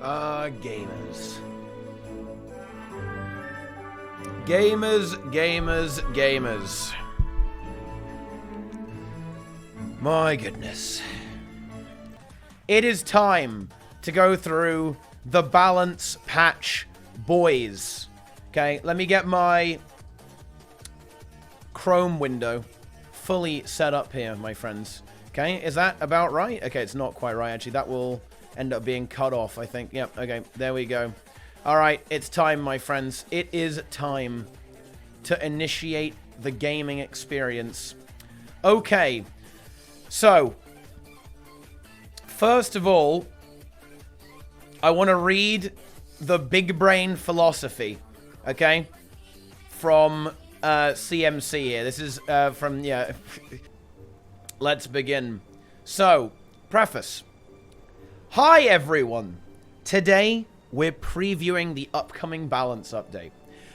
Gamers. Gamers. My goodness. It is time to go through the balance patch, boys. Okay, let me get my Chrome window fully set up here, my friends. Okay, is that about right? Okay, it's not quite right, actually. That will end up being cut off, I think. Yep, okay, there we go. All right, it's time, my friends. It is time to initiate the gaming experience. Okay, so first of all, I want to read the big brain philosophy, okay, from CMC here. This is from, yeah, let's begin. So, preface. Hi, everyone. Today, we're previewing the upcoming balance update.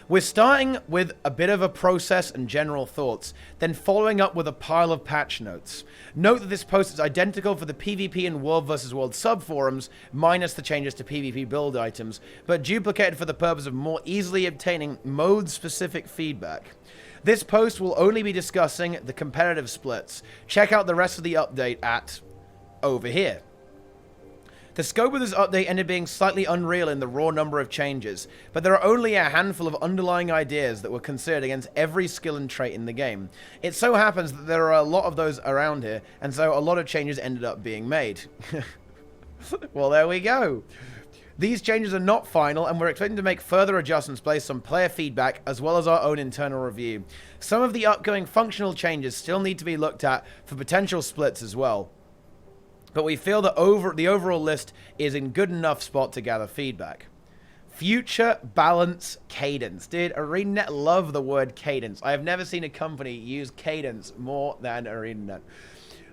We're starting with a bit of a process and general thoughts, then following up with a pile of patch notes. Note that this post is identical for the PvP and World vs. World subforums, minus the changes to PvP build items, but duplicated for the purpose of more easily obtaining mode-specific feedback. This post will only be discussing the competitive splits. Check out the rest of the update at over here. The scope of this update ended being slightly unreal in the raw number of changes, but there are only a handful of underlying ideas that were considered against every skill and trait in the game. It so happens that there are a lot of those around here, and so a lot of changes ended up being made. Well, there we go. These changes are not final, and we're expecting to make further adjustments based on player feedback, as well as our own internal review. Some of the upcoming functional changes still need to be looked at for potential splits as well. But we feel that the overall list is in good enough spot to gather feedback. Future balance cadence. Dude, ArenaNet love the word cadence. I have never seen a company use cadence more than ArenaNet.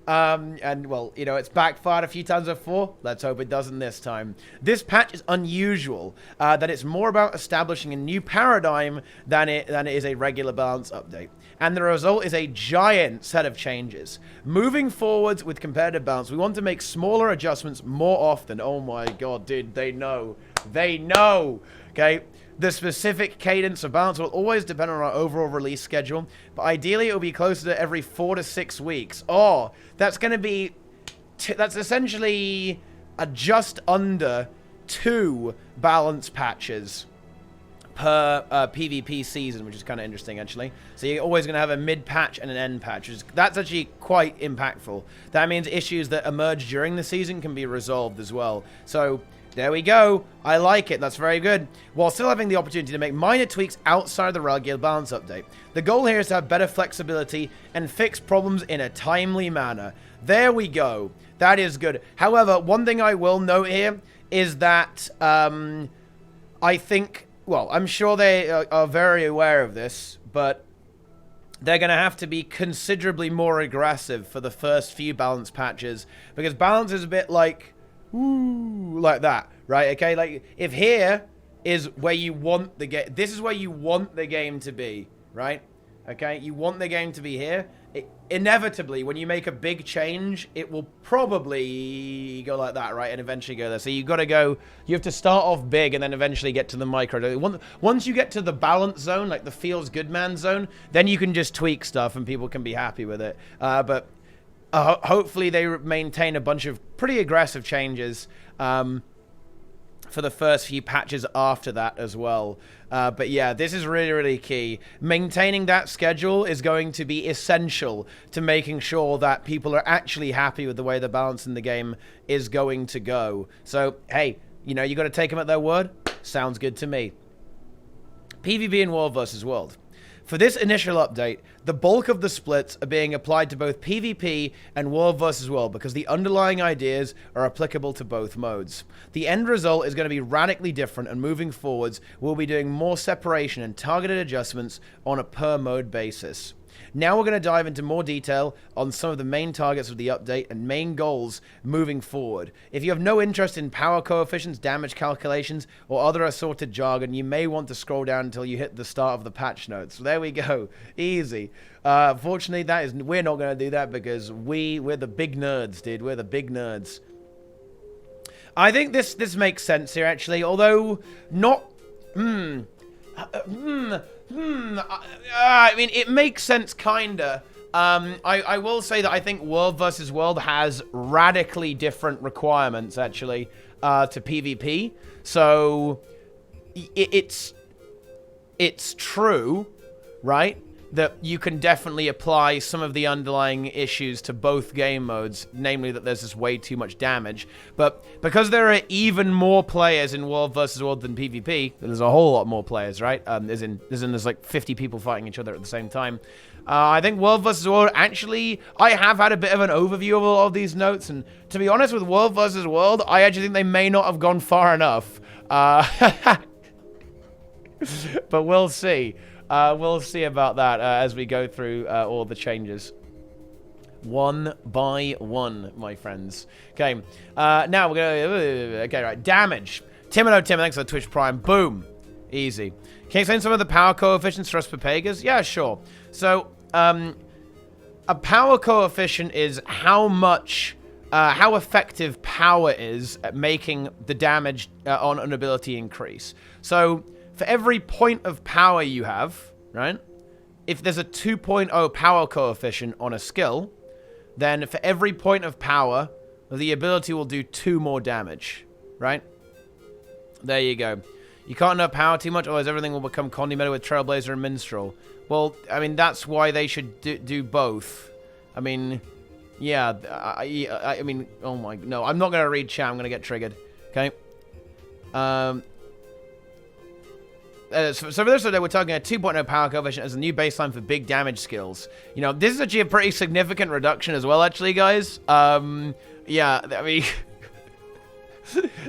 And, well, you know, it's backfired a few times before. Let's hope it doesn't this time. This patch is unusual, that it's more about establishing a new paradigm than it is a regular balance update. And the result is a giant set of changes. Moving forwards with competitive balance, we want to make smaller adjustments more often. Oh my god, dude, they know. They know! Okay? The specific cadence of balance will always depend on our overall release schedule, but ideally it will be closer to every 4 to 6 weeks. Oh, that's going to be... that's essentially just under 2 balance patches per PvP season, which is kind of interesting, actually. So you're always going to have a mid-patch and an end patch. That's actually quite impactful. That means issues that emerge during the season can be resolved as well. So... there we go. I like it. That's very good. While still having the opportunity to make minor tweaks outside of the regular balance update. The goal here is to have better flexibility and fix problems in a timely manner. There we go. That is good. However, one thing I will note here is that I think, well, I'm sure they are very aware of this, but they're going to have to be considerably more aggressive for the first few balance patches, because balance is a bit like... ooh, like that, right? Okay, like, if here is where you want the game, this is where you want the game to be, right? Okay, you want the game to be here. Inevitably, when you make a big change, it will probably go like that, right? And eventually go there. So you've got to go, you have to start off big and then eventually get to the micro. Once you get to the balance zone, like the feels good man zone, then you can just tweak stuff and people can be happy with it. But hopefully they maintain a bunch of pretty aggressive changes for the first few patches after that as well. But yeah, this is really, really key. Maintaining that schedule is going to be essential to making sure that people are actually happy with the way the balance in the game is going to go. So, hey, you know, you got to take them at their word. Sounds good to me. PvP and World vs. World. For this initial update, the bulk of the splits are being applied to both PvP and World vs. World because the underlying ideas are applicable to both modes. The end result is going to be radically different, and moving forwards, we'll be doing more separation and targeted adjustments on a per mode basis. Now we're going to dive into more detail on some of the main targets of the update and main goals moving forward. If you have no interest in power coefficients, damage calculations, or other assorted jargon, you may want to scroll down until you hit the start of the patch notes. There we go. Easy. Fortunately, we're not going to do that because we're the big nerds, dude. We're the big nerds. I think this makes sense here, actually, although not... I mean, it makes sense, kinda. I will say that I think World versus World has radically different requirements, actually, to PvP. So, it's true, right, that you can definitely apply some of the underlying issues to both game modes, namely that there's just way too much damage. But because there are even more players in World versus World than PvP, there's a whole lot more players, right? There's like 50 people fighting each other at the same time. I think World vs. World, actually, I have had a bit of an overview of a lot of these notes, and to be honest with World vs. World, I actually think they may not have gone far enough. But we'll see. We'll see about that as we go through all the changes. One by one, my friends. Okay, now we're going to... Okay, right, damage. Tim, thanks for the Twitch Prime. Boom. Easy. Can you explain some of the power coefficients for us Papagas? Yeah, sure. So, a power coefficient is how much, how effective power is at making the damage on an ability increase. So, for every point of power you have, right, if there's a 2.0 power coefficient on a skill, then for every point of power, the ability will do 2 more damage, right? There you go. You can't nerf power too much, otherwise everything will become Condy with Trailblazer and Minstrel. Well, I mean, that's why they should do both. I mean, yeah, I mean, oh my, no, I'm not going to read chat, I'm going to get triggered, okay? So for this today, we're talking a 2.0 power coefficient as a new baseline for big damage skills. You know, this is actually a pretty significant reduction as well, actually, guys. Yeah, I mean...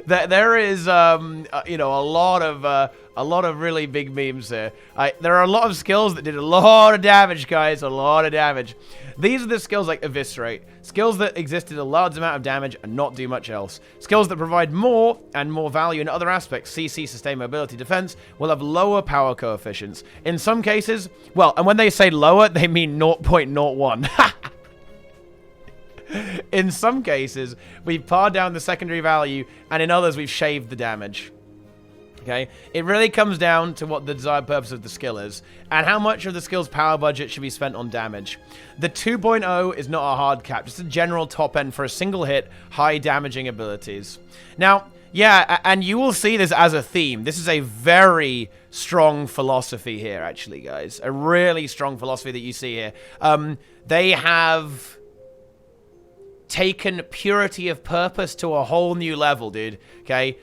there is, you know, a lot of really big memes there. There are a lot of skills that did a lot of damage, guys, a lot of damage. These are the skills like Eviscerate. Skills that existed a large amount of damage and not do much else. Skills that provide more and more value in other aspects, CC, Sustain, Mobility, Defense, will have lower power coefficients. In some cases, well, and when they say lower, they mean 0.01. In some cases, we've pared down the secondary value, and in others, we've shaved the damage. Okay? It really comes down to what the desired purpose of the skill is, and how much of the skill's power budget should be spent on damage. The 2.0 is not a hard cap, just a general top end for a single hit, high damaging abilities. Now, yeah, and you will see this as a theme. This is a very strong philosophy here, actually, guys. A really strong philosophy that you see here. They have... taken purity of purpose to a whole new level, dude. Okay?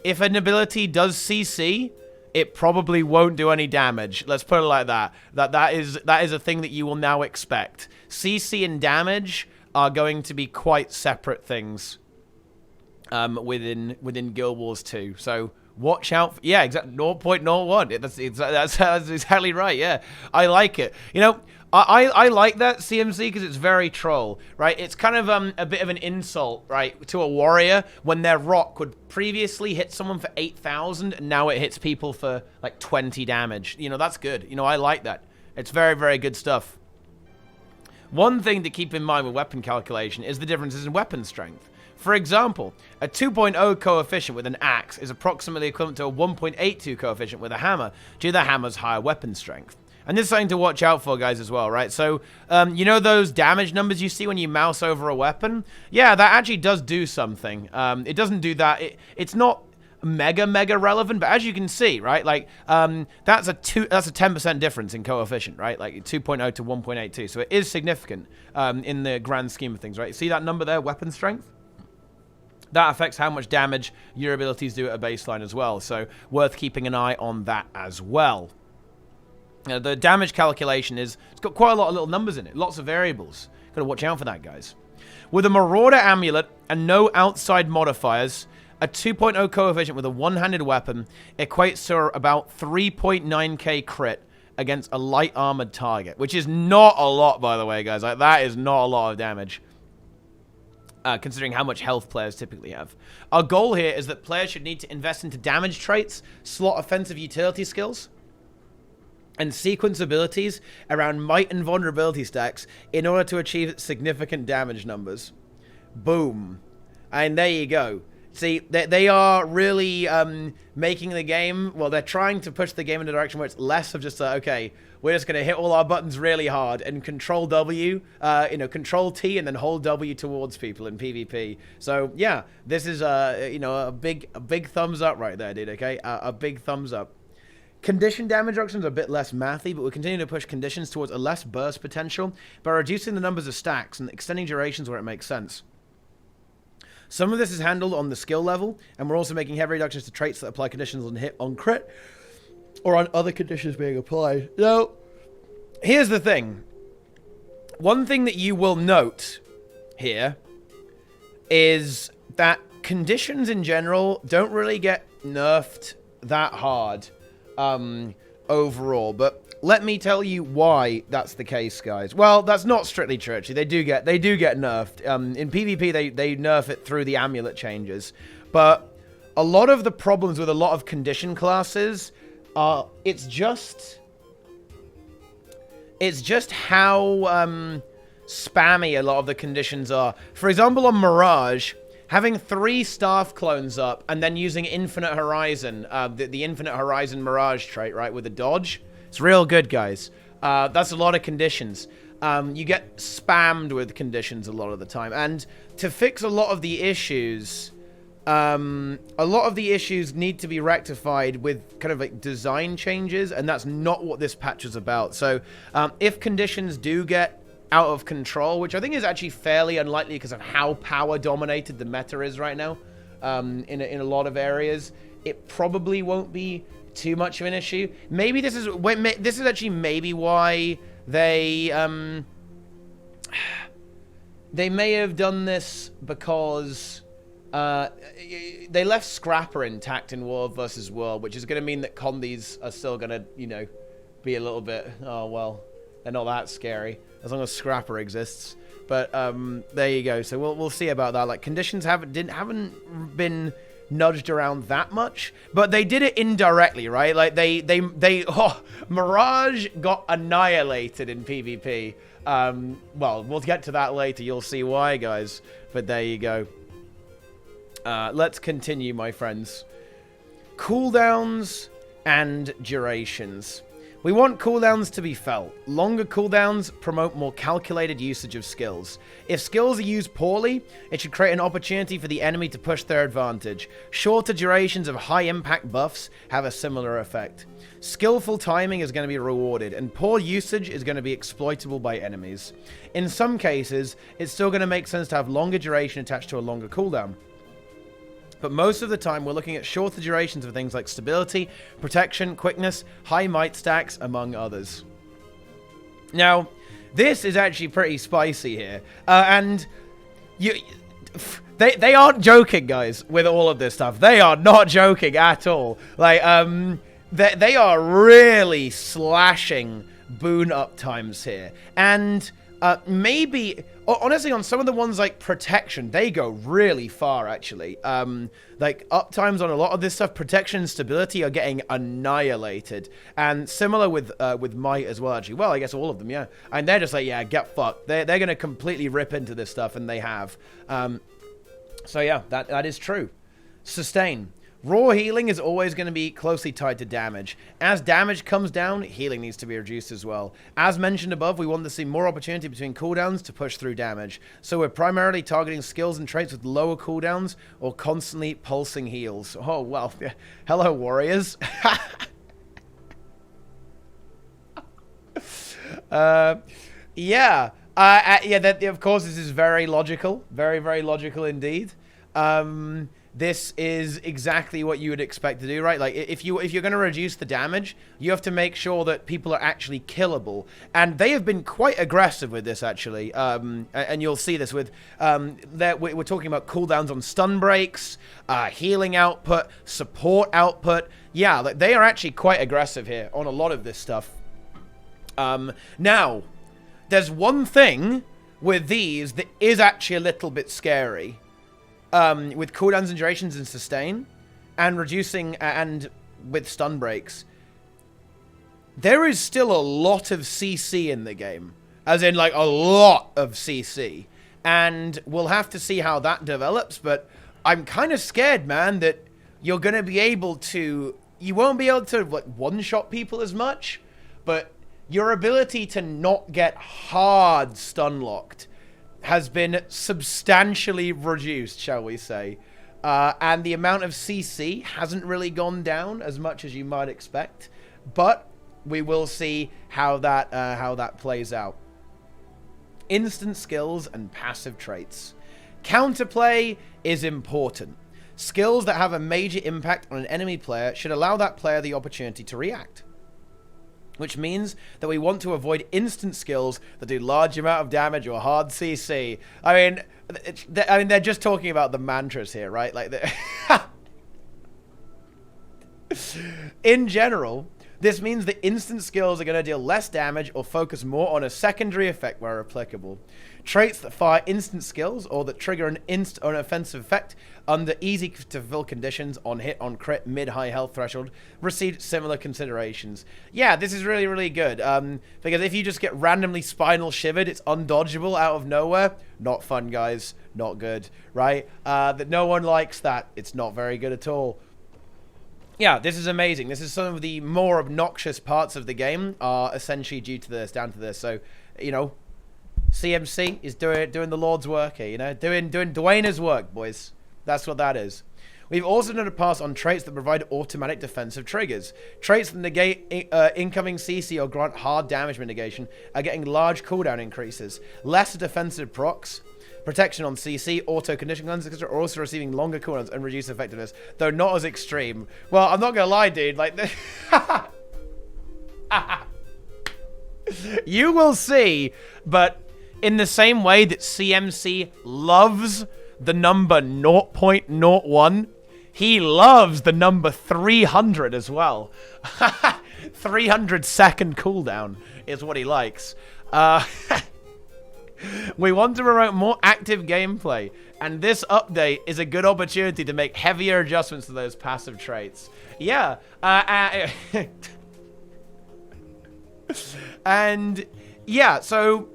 If an ability does CC, it probably won't do any damage. Let's put it like that. That is a thing that you will now expect. CC and damage are going to be quite separate things within Guild Wars 2. So watch out for, yeah, exactly, 0.01. That's exactly right. Yeah, I like it. You know, I like that CMC because it's very troll, right? It's kind of a bit of an insult, right, to a warrior when their rock would previously hit someone for 8,000 and now it hits people for like 20 damage. You know, that's good. You know, I like that. It's very, very good stuff. One thing to keep in mind with weapon calculation is the differences in weapon strength. For example, a 2.0 coefficient with an axe is approximately equivalent to a 1.82 coefficient with a hammer due to the hammer's higher weapon strength. And this is something to watch out for, guys, as well, right? So, you know those damage numbers you see when you mouse over a weapon? Yeah, that actually does do something. It doesn't do that. It's not mega relevant, but as you can see, right, like that's a 10% difference in coefficient, right? Like 2.0 to 1.82. So it is significant in the grand scheme of things, right? See that number there, weapon strength? That affects how much damage your abilities do at a baseline as well. So worth keeping an eye on that as well. The damage calculation it's got quite a lot of little numbers in it, lots of variables. Got to watch out for that, guys. With a Marauder Amulet and no outside modifiers, a 2.0 coefficient with a one-handed weapon equates to about 3.9k crit against a light armored target, which is not a lot, by the way, guys. Like, that is not a lot of damage, considering how much health players typically have. Our goal here is that players should need to invest into damage traits, slot offensive utility skills, and sequence abilities around might and vulnerability stacks in order to achieve significant damage numbers. Boom. And there you go. See, they are really making the game, well, they're trying to push the game in a direction where it's less of just, okay, we're just going to hit all our buttons really hard and control W, control T and then hold W towards people in PvP. So, yeah, this is, a big thumbs up right there, dude, okay? A big thumbs up. Condition damage reductions are a bit less mathy, but we're continuing to push conditions towards a less burst potential by reducing the numbers of stacks and extending durations where it makes sense. Some of this is handled on the skill level, and we're also making heavy reductions to traits that apply conditions on hit on crit or on other conditions being applied. Now, here's the thing. One thing that you will note here is that conditions in general don't really get nerfed that hard overall, but let me tell you why that's the case, guys. Well, that's not strictly true, actually. They do get nerfed. In PvP, they nerf it through the amulet changes. But a lot of the problems with a lot of condition classes are, it's just how spammy a lot of the conditions are. For example, on Mirage, having 3 staff clones up and then using Infinite Horizon, the Infinite Horizon Mirage trait, right, with the dodge, it's real good, guys. That's a lot of conditions. You get spammed with conditions a lot of the time. And to fix a lot of the issues, need to be rectified with kind of like design changes, and that's not what this patch is about. So if conditions do get out of control, which I think is actually fairly unlikely because of how power dominated the meta is right now, in a lot of areas, it probably won't be too much of an issue. Maybe this is actually maybe why they may have done this, because they left Scrapper intact in World versus World, which is going to mean that Condis are still going to, be a little bit, oh well, they're not that scary as long as Scrapper exists. But there you go. So we'll see about that. Like, conditions haven't been nudged around that much, but they did it indirectly, right? Like Mirage got annihilated in PvP. Well, we'll get to that later. You'll see why, guys. But there you go. Let's continue, my friends. Cooldowns and durations. We want cooldowns to be felt. Longer cooldowns promote more calculated usage of skills. If skills are used poorly, it should create an opportunity for the enemy to push their advantage. Shorter durations of high-impact buffs have a similar effect. Skillful timing is going to be rewarded, and poor usage is going to be exploitable by enemies. In some cases, it's still going to make sense to have longer duration attached to a longer cooldown. But most of the time, we're looking at shorter durations of things like stability, protection, quickness, high might stacks, among others. Now, this is actually pretty spicy here. And they aren't joking, guys, with all of this stuff. They are not joking at all. Like, they are really slashing boon uptimes here. And maybe, honestly, on some of the ones like protection, they go really far, actually. Like, uptimes on a lot of this stuff, protection and stability are getting annihilated. And similar with might as well, actually. Well, I guess all of them, yeah. And they're just like, yeah, get fucked. They're going to completely rip into this stuff, and they have. So yeah, that is true. Sustain. Raw healing is always going to be closely tied to damage. As damage comes down, healing needs to be reduced as well. As mentioned above, we want to see more opportunity between cooldowns to push through damage. So we're primarily targeting skills and traits with lower cooldowns or constantly pulsing heals. Oh, well, hello, warriors. Yeah, of course, this is very logical. Very, very logical indeed. This is exactly what you would expect to do, right? Like, if you're going to reduce the damage, you have to make sure that people are actually killable. And they have been quite aggressive with this, actually. And you'll see this with... we're talking about cooldowns on stun breaks, healing output, support output. Yeah, like, they are actually quite aggressive here on a lot of this stuff. Now, there's one thing with these that is actually a little bit scary. With cooldowns and durations and sustain, and reducing, and with stun breaks, there is still a lot of CC in the game. As in, like, a lot of CC. And we'll have to see how that develops, but I'm kind of scared, man, that you're going to be able to... You won't be able to, like, one-shot people as much, but your ability to not get hard stun-locked has been substantially reduced, shall we say. And the amount of CC hasn't really gone down as much as you might expect, but we will see how that plays out. Instant skills and passive traits. Counterplay is important. Skills that have a major impact on an enemy player should allow that player the opportunity to react. Which means that we want to avoid instant skills that do large amount of damage or hard CC. I mean, they're just talking about the mantras here, right? Like, in general, this means that instant skills are going to deal less damage or focus more on a secondary effect where applicable. Traits that fire instant skills or that trigger an offensive effect under easy to fulfill conditions on hit, on crit, mid-high health threshold receive similar considerations. Yeah, this is really, really good. Because if you just get randomly spinal shivered, it's undodgeable out of nowhere. Not fun, guys. Not good, right? That no one likes that. It's not very good at all. Yeah, this is amazing. This is some of the more obnoxious parts of the game are essentially due to this, down to this. So, you know, CMC is doing the Lord's work here, you know, doing Dwayne's work, boys. That's what that is. We've also done a pass on traits that provide automatic defensive triggers. Traits that negate incoming CC or grant hard damage mitigation are getting large cooldown increases. Less defensive procs, protection on CC, auto condition guns, etc. are also receiving longer cooldowns and reduced effectiveness, though not as extreme. Well, I'm not gonna lie, dude. Like, you will see, but in the same way that CMC loves the number 0.01, he loves the number 300 as well. 300 second cooldown is what he likes. We want to promote more active gameplay, and this update is a good opportunity to make heavier adjustments to those passive traits. Yeah. And yeah, so...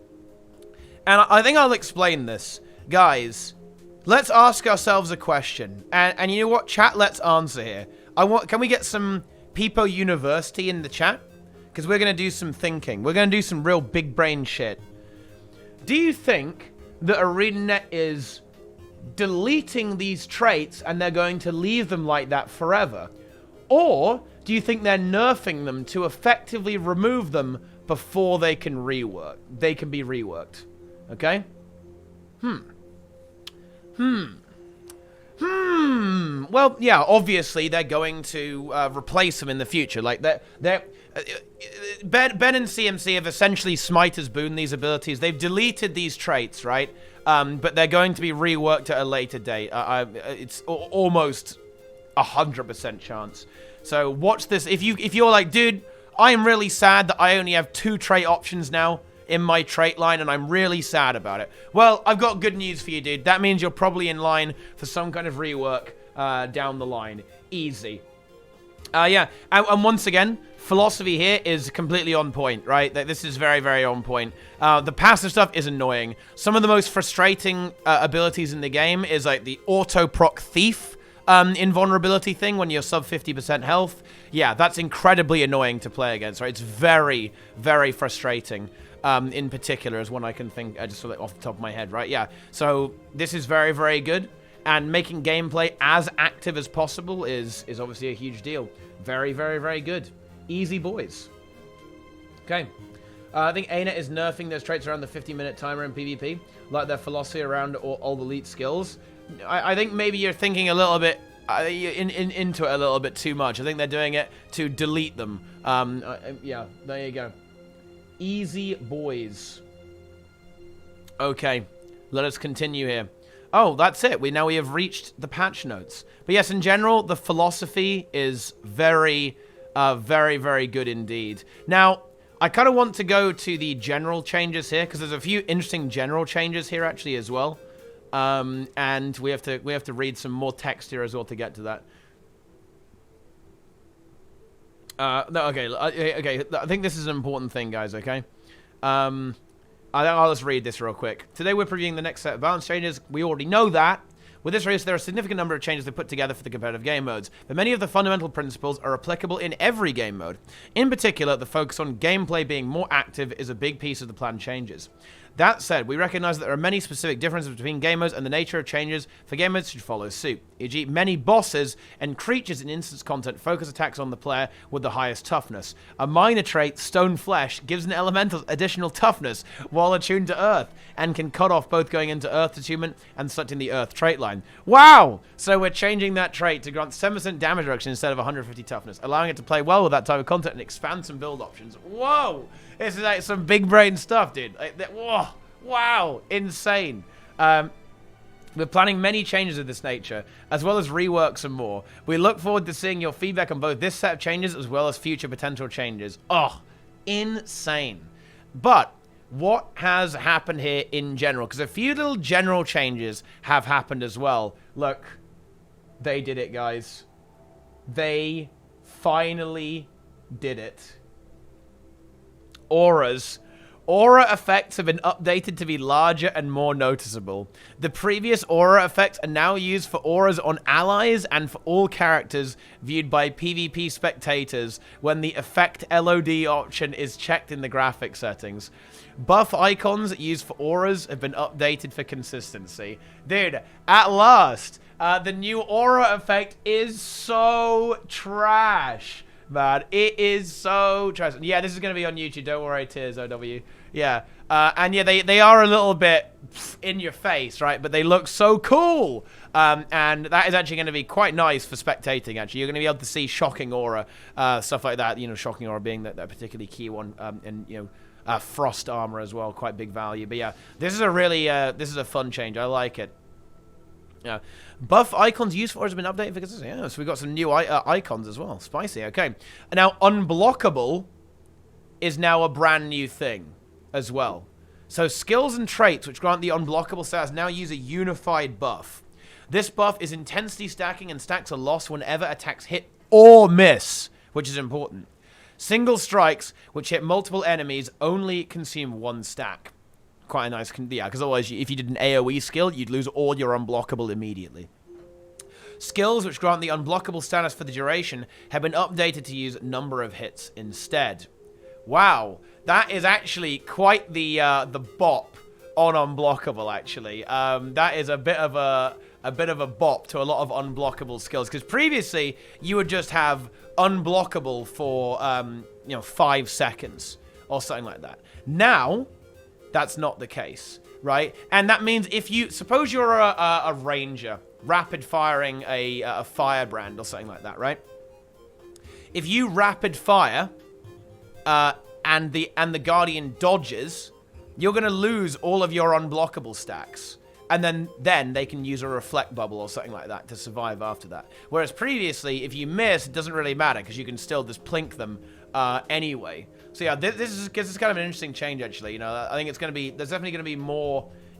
And I think I'll explain this. Guys, let's ask ourselves a question. And you know what, chat, let's answer here. Can we get some Peepo University in the chat? Because we're going to do some thinking. We're going to do some real big brain shit. Do you think that ArenaNet is deleting these traits and they're going to leave them like that forever? Or do you think they're nerfing them to effectively remove them before they can be reworked? Okay? Well, yeah, obviously they're going to replace them in the future. Like, Ben and CMC have essentially Smiter's Boon these abilities. They've deleted these traits, right? But they're going to be reworked at a later date. It's almost 100% chance. So watch this. If you're like, dude, I am really sad that I only have 2 trait options now in my trait line, and I'm really sad about it. Well, I've got good news for you, dude. That means you're probably in line for some kind of rework down the line. Easy. Yeah, and once again, philosophy here is completely on point, right? This is very, very on point. The passive stuff is annoying. Some of the most frustrating abilities in the game is like the auto-proc thief invulnerability thing when you're sub 50% health. Yeah, that's incredibly annoying to play against, right? It's very, very frustrating. In particular, is one I can think just off the top of my head, right? Yeah, so this is very, very good, and making gameplay as active as possible is obviously a huge deal. Very, very, very good. Easy, boys. Okay. I think ArenaNet is nerfing those traits around the 50-minute timer in PvP, like their philosophy around all the elite skills. I think maybe you're thinking a little bit into it a little bit too much. I think they're doing it to delete them. Yeah, there you go. Easy, boys. Okay, let us continue here. Oh, that's it. We have reached the patch notes. But yes, in general, the philosophy is very, very, very good indeed. Now, I kind of want to go to the general changes here, because there's a few interesting general changes here actually as well. And we have to read some more text here as well to get to that. No, okay, I think this is an important thing, guys, okay? I'll just read this real quick. Today we're previewing the next set of balance changes. We already know that. With this release, there are a significant number of changes they put together for the competitive game modes, but many of the fundamental principles are applicable in every game mode. In particular, the focus on gameplay being more active is a big piece of the planned changes. That said, we recognize that there are many specific differences between game modes, and the nature of changes for game modes should follow suit. E.g., many bosses and creatures in instance content focus attacks on the player with the highest toughness. A minor trait, Stone Flesh, gives an elemental additional toughness while attuned to Earth, and can cut off both going into Earth attunement and selecting the Earth trait line. Wow! So we're changing that trait to grant 7% damage reduction instead of 150 toughness, allowing it to play well with that type of content and expand some build options. Whoa! This is like some big brain stuff, dude. Like, whoa! Wow! Insane. We're planning many changes of this nature, as well as reworks and more. We look forward to seeing your feedback on both this set of changes as well as future potential changes. Oh, insane. But what has happened here in general? Because a few little general changes have happened as well. Look, they did it, guys. They finally did it. Auras. Aura effects have been updated to be larger and more noticeable. The previous aura effects are now used for auras on allies and for all characters viewed by PvP spectators when the effect LOD option is checked in the graphic settings. Buff icons used for auras have been updated for consistency. Dude, at last, the new aura effect is so trash. Man, it is so trash. Yeah, this is going to be on YouTube. Don't worry, Tears OW. Yeah. And yeah, they are a little bit in your face, right? But they look so cool. And that is actually going to be quite nice for spectating, actually. You're going to be able to see Shocking Aura, stuff like that. You know, Shocking Aura being that particularly key one. And, you know, Frost Armor as well. Quite big value. But yeah, this is a really, this is a fun change. I like it. Yeah. Buff icons used for has been updated because yeah, so we've got some new icons as well. Spicy, okay. And now Unblockable is now a brand new thing as well. So skills and traits which grant the Unblockable status now use a unified buff. This buff is intensity stacking and stacks a loss whenever attacks hit or miss, which is important. Single strikes which hit multiple enemies only consume one stack. Quite a nice, yeah, because otherwise, if you did an AoE skill, you'd lose all your Unblockable immediately. Skills which grant the Unblockable status for the duration have been updated to use number of hits instead. Wow, that is actually quite the bop on Unblockable. Actually, that is a bit of a bop to a lot of Unblockable skills, because previously you would just have Unblockable for you know, 5 seconds or something like that. Now that's not the case, right? And that means if you, suppose you're a ranger, rapid firing a firebrand or something like that, right? If you rapid fire, and the guardian dodges, you're gonna lose all of your Unblockable stacks. And then they can use a reflect bubble or something like that to survive after that. Whereas previously, if you miss, it doesn't really matter because you can still just plink them anyway. So yeah, this is kind of an interesting change, actually. You know, I think it's gonna be, there's definitely gonna be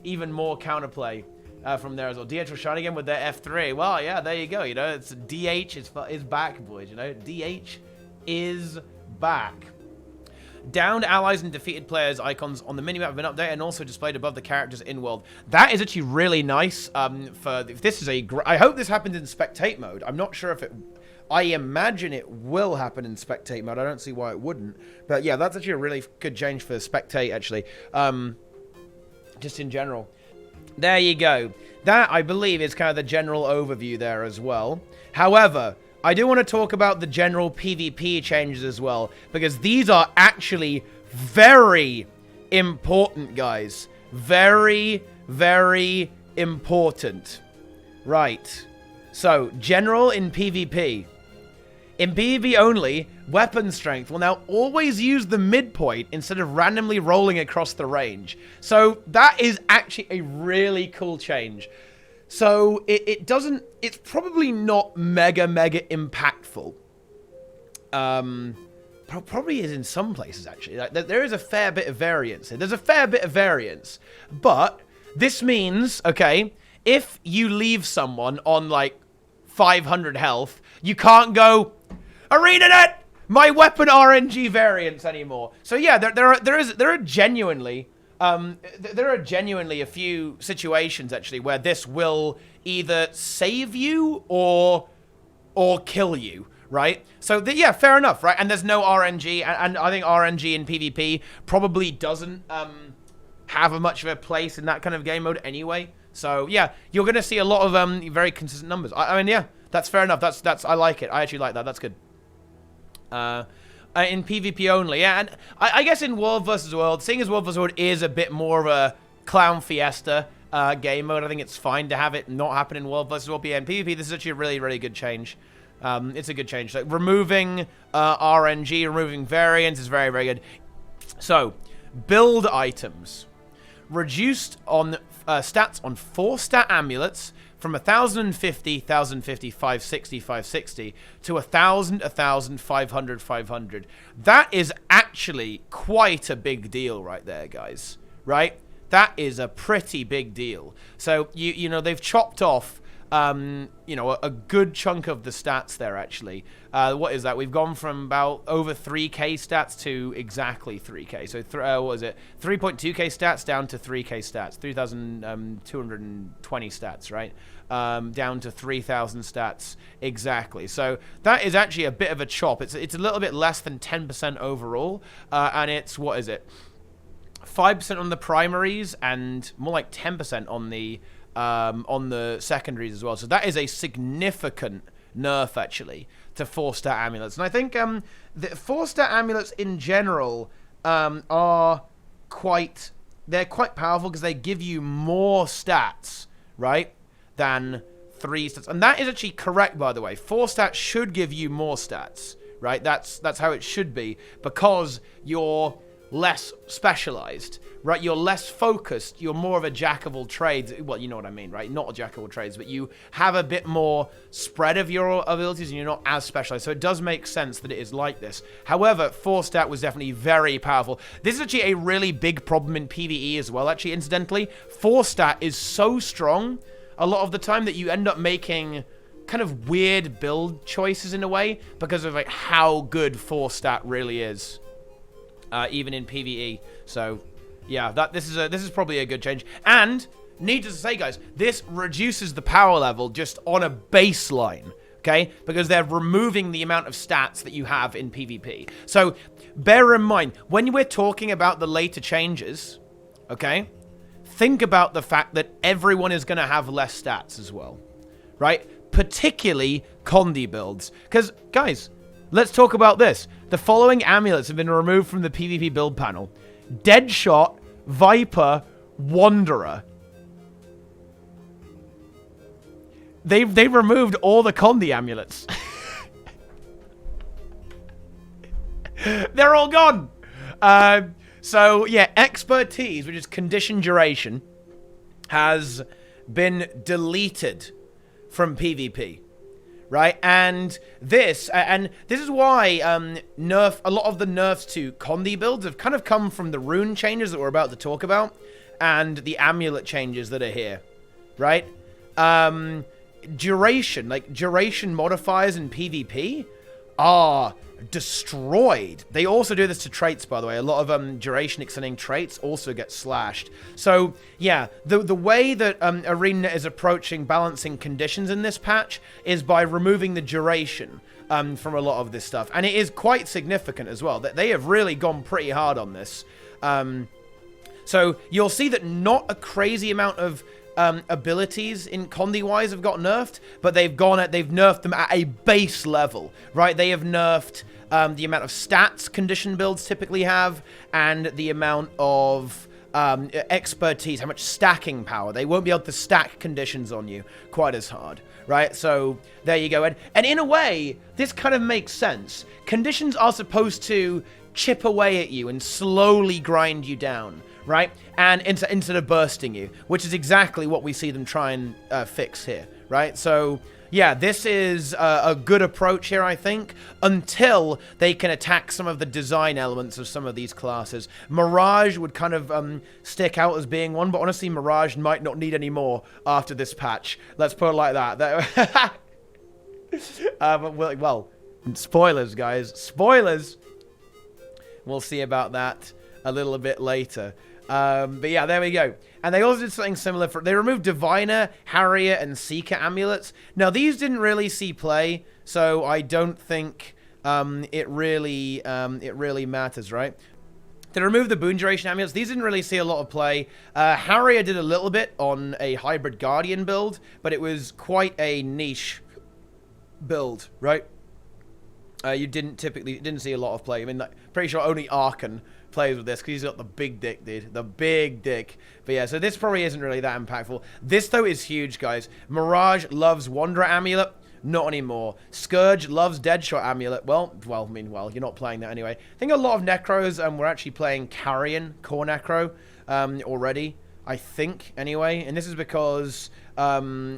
even more counterplay from there as well. DH will shine again with their F3. Well, yeah, there you go. You know, it's DH is back, boys. You know, DH is back. Downed allies and defeated players icons on the minimap have been updated and also displayed above the characters in world. That is actually really nice. This is I hope this happened in spectate mode. I'm not sure if it. I imagine it will happen in spectate mode. I don't see why it wouldn't. But yeah, that's actually a really good change for spectate, actually. Just in general. There you go. That, I believe, is kind of the general overview there as well. However, I do want to talk about the general PvP changes as well, because these are actually very important, guys. Very, very important. Right. So, general in PvP. In PvP only, weapon strength will now always use the midpoint instead of randomly rolling across the range. So, that is actually a really cool change. So, it's probably not mega impactful. Probably is in some places, actually. Like, there is a fair bit of variance here. There's a fair bit of variance. But, this means, okay, if you leave someone on, like, 500 health, you can't go, ArenaNet, my weapon RNG variants anymore. So, yeah, there are genuinely there are genuinely a few situations, actually, where this will either save you or kill you, right? So, yeah, fair enough, right? And there's no RNG, and I think RNG in PvP probably doesn't have much of a place in that kind of game mode anyway. So, yeah, you're going to see a lot of very consistent numbers. I mean, yeah, that's fair enough. That's I like it. I actually like that. That's good. In PvP only, yeah, and I guess in World vs. World, seeing as World vs. World is a bit more of a clown fiesta game mode, I think it's fine to have it not happen in World vs. World. But yeah, in PvP, this is actually a really, really good change. It's a good change. Like, removing RNG, removing variants is very, very good. So, build items. Reduced on stats on 4-stat amulets from 1,050, 1,050, 560, 560 to 1,000, 1,000, 500, 500. That is actually quite a big deal right there, guys. Right? That is a pretty big deal. So, you know, they've chopped off, you know, a good chunk of the stats there, actually. What is that? We've gone from about over 3k stats to exactly 3k. So, what is it? 3.2k stats down to 3k stats. 3,220 stats, right? Down to 3,000 stats exactly. So that is actually a bit of a chop. It's a little bit less than 10% overall, and it's, what is it? 5% on the primaries and more like 10% on the secondaries as well. So that is a significant nerf, actually, to 4-star amulets. And I think the 4-star amulets in general are quite powerful because they give you more stats, right, than 3 stats. And that is actually correct, by the way. 4 stats should give you more stats, right? That's how it should be, because you're less specialized, right? You're less focused. You're more of a jack of all trades. Well, you know what I mean, right? Not a jack of all trades, but you have a bit more spread of your abilities and you're not as specialized. So it does make sense that it is like this. However, 4-stat was definitely very powerful. This is actually a really big problem in PvE as well, actually, incidentally. 4-stat is so strong a lot of the time that you end up making kind of weird build choices in a way because of like how good 4-stat really is. Even in PvE. So, yeah, this is probably a good change. And, needless to say, guys, this reduces the power level just on a baseline, okay? Because they're removing the amount of stats that you have in PvP. So, bear in mind, when we're talking about the later changes, okay, think about the fact that everyone is going to have less stats as well, right? Particularly Condi builds. Because, guys, let's talk about this. The following amulets have been removed from the PvP build panel. Deadshot, Viper, Wanderer. They've removed all the Condi amulets. They're all gone. So, yeah, expertise, which is condition duration, has been deleted from PvP. Right, and this is why a lot of the nerfs to Condi builds have kind of come from the Rune changes that we're about to talk about, and the amulet changes that are here, right? Duration modifiers in PvP are destroyed. They also do this to traits, by the way. A lot of duration extending traits also get slashed. So yeah, the way that ArenaNet is approaching balancing conditions in this patch is by removing the duration from a lot of this stuff, and it is quite significant as well. That they have really gone pretty hard on this. So you'll see that not a crazy amount of abilities in Condi-wise have got nerfed, but they've nerfed them at a base level, right? They have nerfed the amount of stats condition builds typically have, and the amount of expertise, how much stacking power. They won't be able to stack conditions on you quite as hard, right? So there you go. And in a way, this kind of makes sense. Conditions are supposed to chip away at you and slowly grind you down, right? And instead of bursting you, which is exactly what we see them try and fix here, right? So yeah, this is a good approach here, I think, until they can attack some of the design elements of some of these classes. Mirage would kind of stick out as being one, but honestly, Mirage might not need any more after this patch. Let's put it like that. Well, spoilers, guys. Spoilers! We'll see about that a little bit later. But yeah, there we go. And they also did something similar for... They removed Diviner, Harrier, and Seeker amulets. Now, these didn't really see play, so I don't think it really matters, right? They removed the Boon Duration amulets. These didn't really see a lot of play. Harrier did a little bit on a Hybrid Guardian build, but it was quite a niche build, right? You didn't see a lot of play. I mean, pretty sure only Arkan plays with this because he's got the big dick, dude. The big dick. But yeah, so this probably isn't really that impactful. This, though, is huge, guys. Mirage loves Wanderer Amulet. Not anymore. Scourge loves Deadshot Amulet. Well, I mean, you're not playing that anyway. I think a lot of Necros were actually playing Carrion, Core Necro, already. I think, anyway. And this is because, you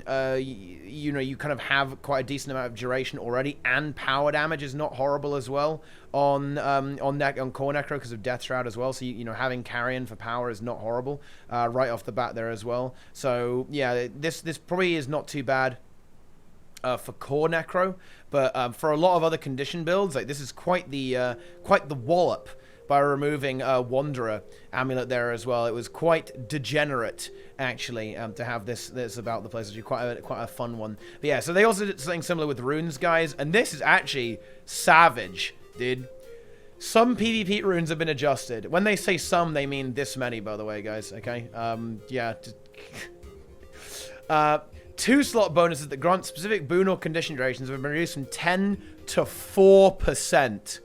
know, you kind of have quite a decent amount of duration already, and power damage is not horrible as well on Core Necro because of Death Shroud as well. So, you know, having Carrion for power is not horrible right off the bat there as well. So, yeah, this probably is not too bad for Core Necro, but for a lot of other condition builds, like this is quite the wallop by removing Wanderer Amulet there as well. It was quite degenerate, actually, to have this about the place. It's quite a fun one. But yeah, so they also did something similar with runes, guys, and this is actually savage, dude. Some PvP runes have been adjusted. When they say some, they mean this many, by the way, guys, okay? Yeah. 2-slot bonuses that grant specific boon or condition durations have been reduced from 10 to 4%.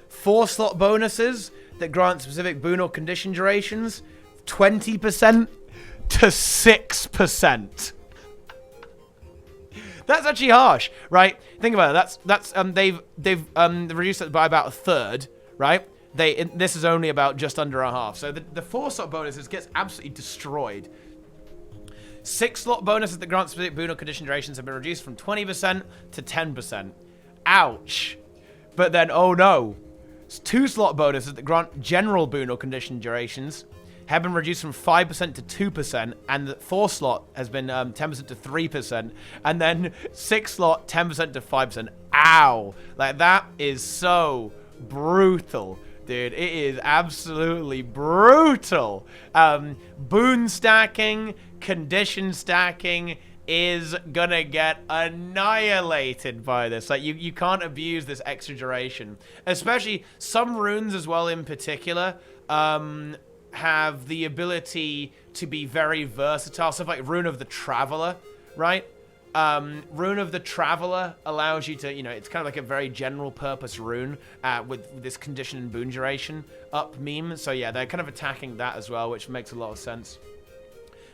4-slot bonuses that grant specific boon or condition durations, 20% to 6%. That's actually harsh, right? Think about it. They've reduced it by about a third, right? This is only about just under a half. So the 4-slot bonuses gets absolutely destroyed. 6-slot bonuses that grant specific boon or condition durations have been reduced from 20% to 10%. Ouch. But then, oh no. 2-slot bonuses that grant general boon or condition durations have been reduced from 5% to 2%, and the 4-slot has been 10% to 3%, and then 6-slot 10% to 5%. Ow. Like, that is so brutal. Dude, it is absolutely brutal. Boon stacking, condition stacking is gonna get annihilated by this. Like, you can't abuse this extra duration. Especially some runes as well in particular have the ability to be very versatile. Stuff like Rune of the Traveler, right? Rune of the Traveler allows you to, you know, it's kind of like a very general purpose rune with this condition and boon duration up meme. So yeah, they're kind of attacking that as well, which makes a lot of sense.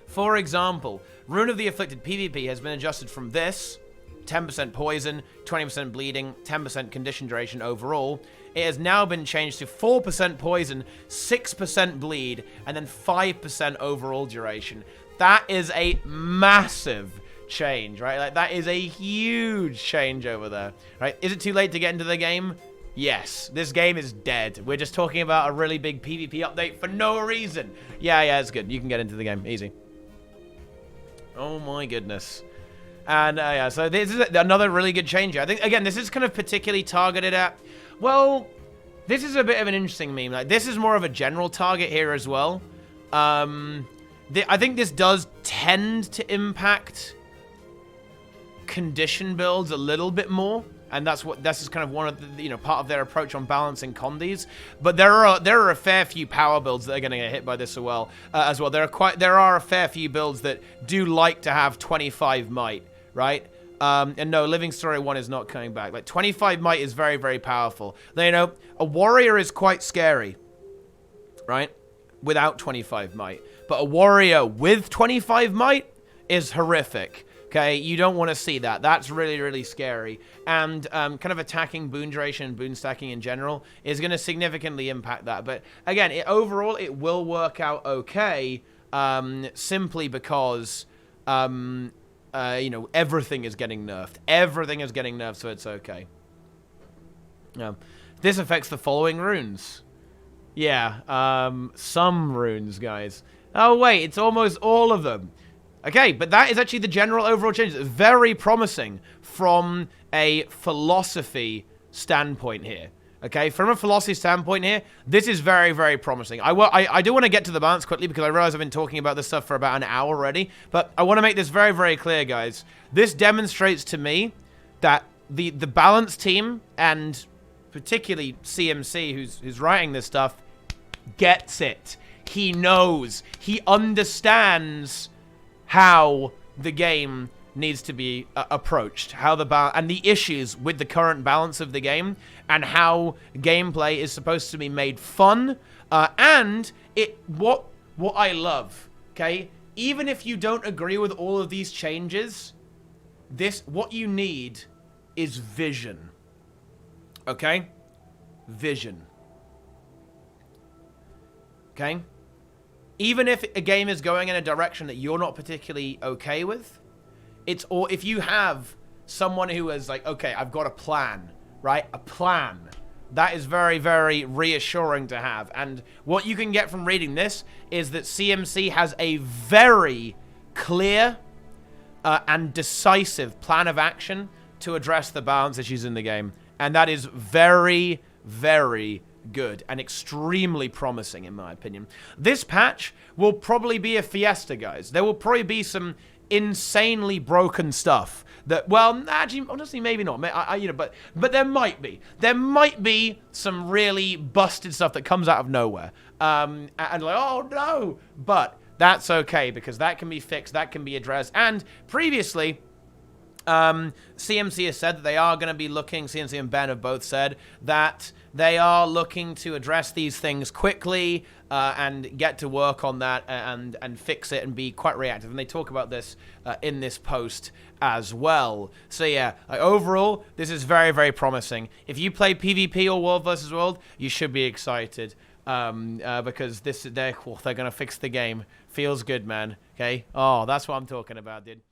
For example, Rune of the Afflicted PvP has been adjusted from this, 10% poison, 20% bleeding, 10% condition duration overall. It has now been changed to 4% poison, 6% bleed, and then 5% overall duration. That is a massive change, right? Like, that is a huge change over there, right? Is it too late to get into the game? Yes, this game is dead. We're just talking about a really big PvP update for no reason. Yeah, it's good. You can get into the game. Easy. Oh my goodness. And yeah, so this is another really good change. I think, again, this is kind of particularly targeted at, well, this is a bit of an interesting meme. Like, this is more of a general target here as well. I think this does tend to impact condition builds a little bit more, and this is kind of one of the, you know, part of their approach on balancing condis. But there are a fair few power builds that are going to get hit by this as well. There are a fair few builds that do like to have 25 might, right? And no, Living Story 1 is not coming back. Like, 25 might is very, very powerful. Now, you know, a warrior is quite scary, right? Without 25 might. But a warrior with 25 might is horrific. Okay, you don't want to see that. That's really, really scary. And kind of attacking boon duration and boon stacking in general is going to significantly impact that. But again, overall, it will work out okay, simply because, you know, everything is getting nerfed. Everything is getting nerfed, so it's okay. This affects the following runes. Yeah, some runes, guys. Oh, wait, it's almost all of them. Okay, but that is actually the general overall change. It's very promising from a philosophy standpoint here. Okay, from a philosophy standpoint here, this is very, very promising. I do want to get to the balance quickly because I realize I've been talking about this stuff for about an hour already, but I want to make this very, very clear, guys. This demonstrates to me that the balance team, and particularly CMC, who's writing this stuff, gets it. He knows. He understands how the game needs to be approached, how and the issues with the current balance of the game, and how gameplay is supposed to be made fun, and what I love, okay? Even if you don't agree with all of these changes, what you need is vision, okay? Vision, okay? Even if a game is going in a direction that you're not particularly okay with, or if you have someone who is like, okay, I've got a plan, right? A plan. That is very, very reassuring to have. And what you can get from reading this is that CMC has a very clear and decisive plan of action to address the balance issues in the game. And that is very, very good and extremely promising, in my opinion. This patch will probably be a fiesta, guys. There will probably be some insanely broken stuff that, well, actually, honestly, maybe not. But there might be some really busted stuff that comes out of nowhere, and like, oh no, but that's okay because that can be fixed, that can be addressed. And previously, CMC has said that they are going to be looking, CMC and Ben have both said that they are looking to address these things quickly and get to work on that and fix it and be quite reactive. And they talk about this in this post as well. So yeah, overall, this is very, very promising. If you play PvP or World vs. World, you should be excited because they're going to fix the game. Feels good, man. Okay? Oh, that's what I'm talking about, dude.